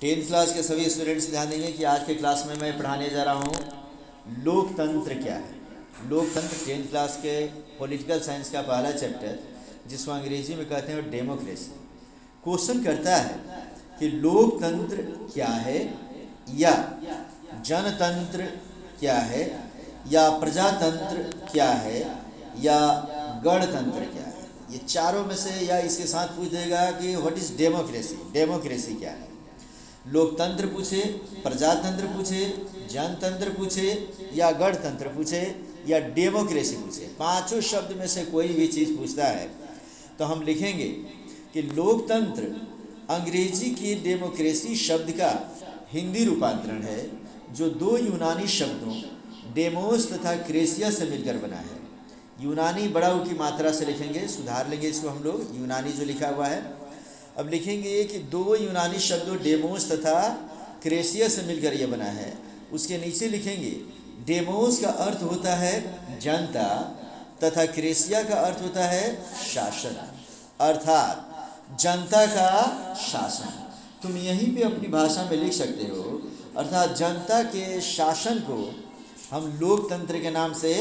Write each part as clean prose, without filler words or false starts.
Tenth class के सभी students ध्यान देंगे कि आज के क्लास में मैं पढ़ाने जा रहा हूँ लोकतंत्र क्या है। लोकतंत्र टेंथ क्लास के पॉलिटिकल साइंस का पहला चैप्टर, जिसको अंग्रेजी में कहते हैं डेमोक्रेसी। क्वेश्चन करता है कि लोकतंत्र क्या है, या जनतंत्र क्या है, या प्रजातंत्र क्या है, या गणतंत्र क्या है। ये चारों में से या इसके साथ पूछ देगा कि व्हाट इज डेमोक्रेसी, डेमोक्रेसी क्या है। लोकतंत्र पूछे, प्रजातंत्र पूछे, जनतंत्र पूछे, या गणतंत्र पूछे, या डेमोक्रेसी पूछे, पांचों शब्द में से कोई भी चीज़ पूछता है तो हम लिखेंगे कि लोकतंत्र अंग्रेजी की डेमोक्रेसी शब्द का हिंदी रूपांतरण है, जो दो यूनानी शब्दों डेमोस तथा क्रेसिया से मिलकर बना है। यूनानी बड़ा ऊ की मात्रा से लिखेंगे, सुधार लेंगे इसको हम लोग, यूनानी जो लिखा हुआ है। अब लिखेंगे कि दो यूनानी शब्दों डेमोस तथा क्रेसिया से मिलकर यह बना है। उसके नीचे लिखेंगे डेमोस का अर्थ होता है जनता तथा क्रेसिया का अर्थ होता है शासन, अर्थात जनता का शासन। तुम यहीं पे अपनी भाषा में लिख सकते हो, अर्थात जनता के शासन को हम लोकतंत्र के नाम से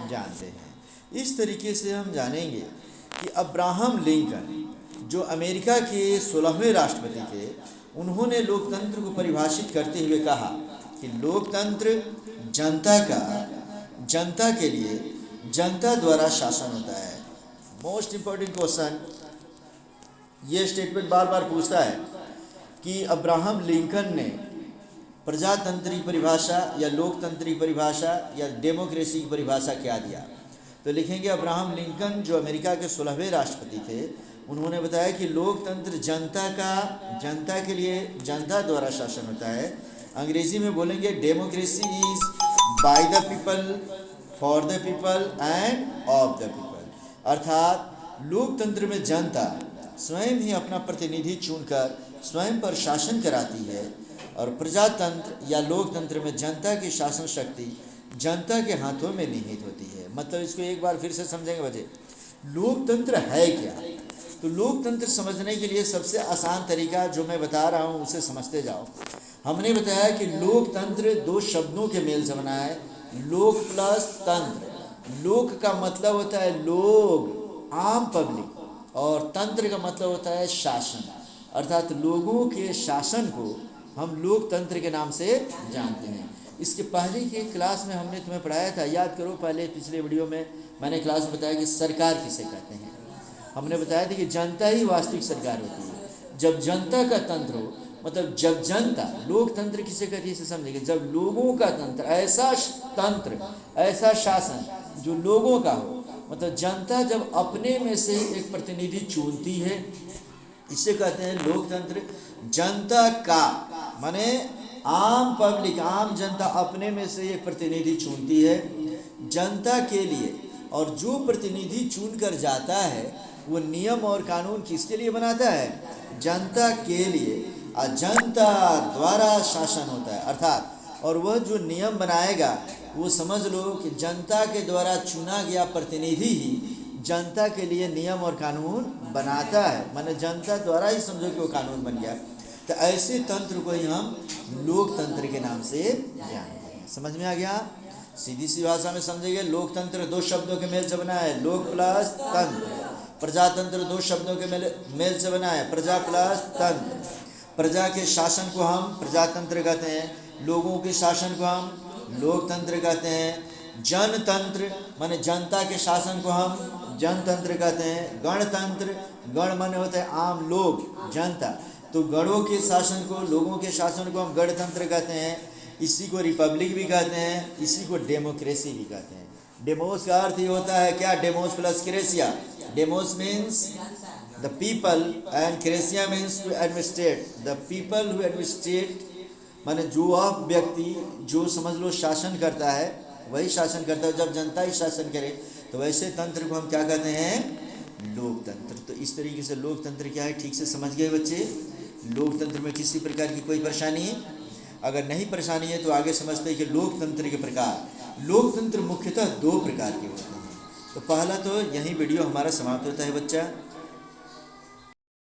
जानते हैं। इस तरीके से हम जानेंगे कि अब्राहम लिंकन जो अमेरिका के 16वें राष्ट्रपति थे, उन्होंने लोकतंत्र को परिभाषित करते हुए कहा कि लोकतंत्र जनता के लिए जनता द्वारा शासन होता है। मोस्ट इम्पोर्टेंट क्वेश्चन ये स्टेटमेंट बार बार पूछता है कि अब्राहम लिंकन ने प्रजातंत्र की परिभाषा या लोकतंत्र की परिभाषा या डेमोक्रेसी की परिभाषा क्या दिया। तो लिखेंगे अब्राहम लिंकन जो अमेरिका के 16वें राष्ट्रपति थे, उन्होंने बताया कि लोकतंत्र जनता के लिए जनता द्वारा शासन होता है। अंग्रेजी में बोलेंगे democracy is by the people, for the people end of the people. अर्थात लोकतंत्र में जनता स्वयं ही अपना प्रतिनिधि चुनकर स्वयं पर शासन कराती है, और प्रजातंत्र या लोकतंत्र में जनता की शासन शक्ति जनता के हाथों में निहित होती है। मतलब इसको एक बार फिर से समझेंगे बच्चे, लोकतंत्र है क्या। तो लोकतंत्र समझने के लिए सबसे आसान तरीका जो मैं बता रहा हूँ उसे समझते जाओ। हमने बताया कि लोकतंत्र दो शब्दों के मेल से बना है, लोक प्लस तंत्र। लोक का मतलब होता है लोग, आम पब्लिक, और तंत्र का मतलब होता है शासन, अर्थात लोगों के शासन को हम लोकतंत्र के नाम से जानते हैं। इसके पहले के क्लास में हमने तुम्हें पढ़ाया था, याद करो, पहले पिछले वीडियो में मैंने क्लास में बताया कि सरकार किसे कहते हैं। हमने बताया था कि जनता ही वास्तविक सरकार होती है। जब जनता का तंत्र हो, मतलब जब जनता, लोकतंत्र किसे कहती है इसे समझेंगे, जब लोगों का तंत्र, ऐसा शासन जो लोगों का हो, मतलब जनता जब अपने में से एक प्रतिनिधि चुनती है, इसे कहते हैं लोकतंत्र। जनता का माने आम पब्लिक, आम जनता अपने में से एक प्रतिनिधि चुनती है जनता के लिए, और जो प्रतिनिधि चुन कर जाता है वो नियम और कानून किसके लिए बनाता है, जनता के लिए, और जनता द्वारा शासन होता है। अर्थात और वह जो नियम बनाएगा वो समझ लो कि जनता के द्वारा चुना गया प्रतिनिधि ही जनता के लिए नियम और कानून बनाता है, माने जनता द्वारा ही समझो कि वो कानून बन गया। तो ऐसे तंत्र को ही हम लोकतंत्र के नाम से जानते हैं। समझ में आ गया। सीधी सी भाषा में समझेंगे, लोकतंत्र दो शब्दों के मेल से बना है, लोक प्लस तंत्र। प्रजातंत्र दो शब्दों के मेल से बना है, प्रजा प्लस तंत्र। प्रजा के शासन को हम प्रजातंत्र कहते हैं, लोगों के शासन को हम लोकतंत्र कहते हैं। जनतंत्र माने जनता के शासन को हम जनतंत्र कहते हैं। गणतंत्र, गण माने होता है आम लोग, जनता, तो गणों के शासन को, लोगों के शासन को हम गणतंत्र कहते हैं। इसी को रिपब्लिक भी कहते हैं, इसी को डेमोक्रेसी भी कहते हैं। डेमोस का अर्थ ये होता है क्या, demos plus kratia. Demos means the people and kratia means to administrate. The people who administrate माने जो आप व्यक्ति जो समझ लो शासन करता है वही शासन करता है। जब जनता ही शासन करे तो वैसे तंत्र को हम क्या कहते हैं, लोकतंत्र। तो इस तरीके से लोकतंत्र क्या है ठीक से समझ गए बच्चे। लोकतंत्र में किसी प्रकार की कोई परेशानी है? अगर नहीं परेशानी है तो आगे समझते हैं कि लोकतंत्र के प्रकार। लोकतंत्र मुख्यतः दो प्रकार के होते हैं। तो पहला तो यही वीडियो हमारा समाप्त होता है बच्चा।